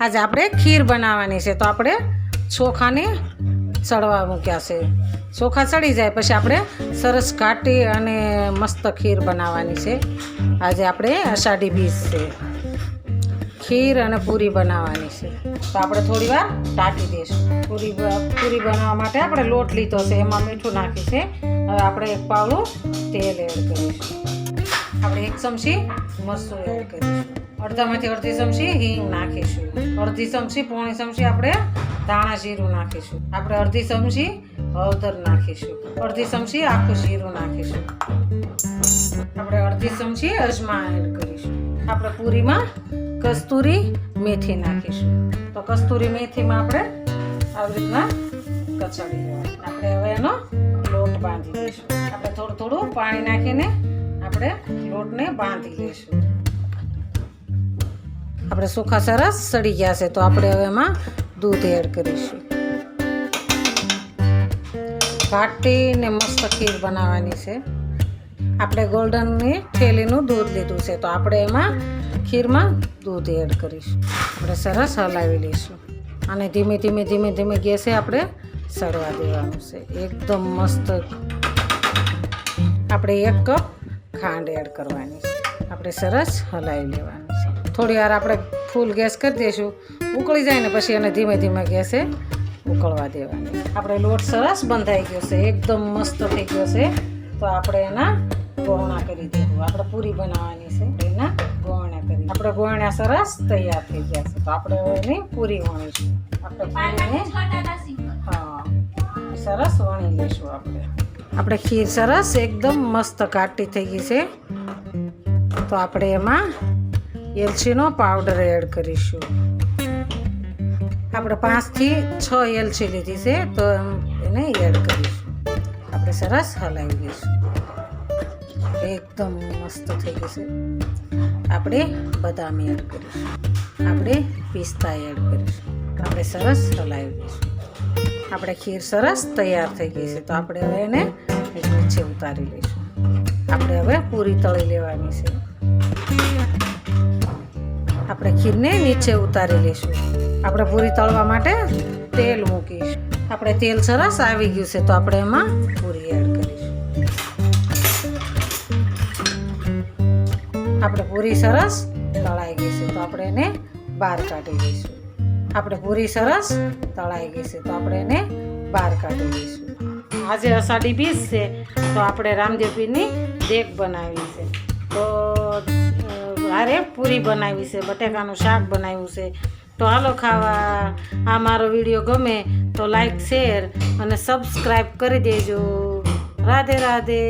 આજે આપણે ખીર બનાવવાની છે, તો આપણે ચોખાને ચડવા મૂક્યા છે. ચોખા ચડી જાય પછી આપણે સરસ ઘાટી અને મસ્ત ખીર બનાવવાની છે. આજે આપણે અષાઢી બીજ છે, ખીર અને પૂરી બનાવવાની છે. તો આપણે થોડી વાર ઢાંકી દઈશું. પૂરી બનાવવા માટે આપણે લોટ લીધો છે, એમાં મીઠું નાખ્યું છે. હવે આપણે એક પાવડું તેલ એડ કરીશું. આપણે 1 ચમચી મરચું એડ કરીશું. અડધામાંથી અડધી ચમચી હિંગ નાખીશું. અડધી ચમચી પોણી ચમચી આપણે ધાણા જીરું નાખીશું. આપણે અડધી ચમચી હળદર નાખીશું. અડધી ચમચી આખું જીરું નાખીશું. આપણે અડધી ચમચી અજમા એડ કરીશું. આપણે પૂરીમાં કસ્તુરી મેથી નાખીશું. તો કસ્તુરી મેથીમાં આપણે આવી રીતના કચડી લેવાનું. આપણે હવે એનો લોટ બાંધી દઈશું. આપણે થોડું થોડું પાણી નાખીને આપણે લોટને બાંધી લઈશું. આપણે ચોખા સરસ સડી ગયા છે, તો આપણે હવે એમાં દૂધ એડ કરીશું. ઘાટી ને મસ્ત ખીર બનાવવાની છે. આપણે ગોલ્ડનની થેલીનું દૂધ લીધું છે, તો આપણે એમાં ખીરમાં દૂધ એડ કરીશું. આપણે સરસ હલાવી લઈશું અને ધીમે ધીમે ધીમે ધીમે ગેસે આપણે સડવા દેવાનું છે. એકદમ મસ્ત. આપણે 1 કપ ખાંડ એડ કરવાની છે. આપણે સરસ હલાવી લેવાની છે. થોડી વાર આપણે ફૂલ ગેસ કરી દઈશું. ઉકળી જાય ને પછી એને ધીમે ધીમે ગેસે ઉકળવા દેવાની. આપણે લોટ સરસ બંધાઈ ગયો છે, એકદમ મસ્ત થઈ ગયો છે. તો આપણે એના ગોળણા કરી દઈશું. આપણે પૂરી બનાવવાની છે, એના ગોળણા કરી. આપણે ગોળણા સરસ તૈયાર થઈ ગયા છે, તો આપણે એની પૂરી વણીશું. આપણે પૂરીને સરસ વણી લઈશું. આપણે ખીર સરસ એકદમ મસ્ત ઘાટી થઈ ગઈ છે, તો આપણે એમાં એલચીનો પાવડર એડ કરીશું. આપણે 5 થી 6 એલચી લીધી છે, તો એને એડ કરીશું. આપણે સરસ હલાવી લઈશું. એકદમ મસ્ત થઈ ગઈ છે. આપણે બદામ એડ કરીશું. આપણે પિસ્તા એડ કરીશું. આપણે સરસ હલાવી લઈશું. આપણે ખીર સરસ તૈયાર થઈ ગઈ છે, તો આપણે હવે એને નીચે ઉતારી લઈશું. આપણે હવે પૂરી તળી લેવાની છે. આપણે ખીરને નીચે ઉતારી લઈશું. આપણે પૂરી તળવા માટે તેલ મૂકીશું. આપણે તેલ સરસ આવી ગયું છે, તો આપણે એમાં પૂરી એડ કરીશું. આપણે પૂરી સરસ તળાઈ ગઈ છે, તો આપણે એને બહાર કાઢી લઈશું. આપણે પૂરી સરસ તળાઈ ગઈ છે, તો આપણે એને બહાર કાઢી લઈશું. આજે અષાઢી બીજ છે, તો આપણે રામદેવ પીરની દેગ બનાવી છે. તો હારે પૂરી બનાવી છે, બટેકાનું શાક બનાવ્યું છે. તો હાલો ખાવા. આ મારો વિડીયો ગમે તો લાઈક, શેર અને સબસ્ક્રાઈબ કરી દેજો. રાધે રાધે.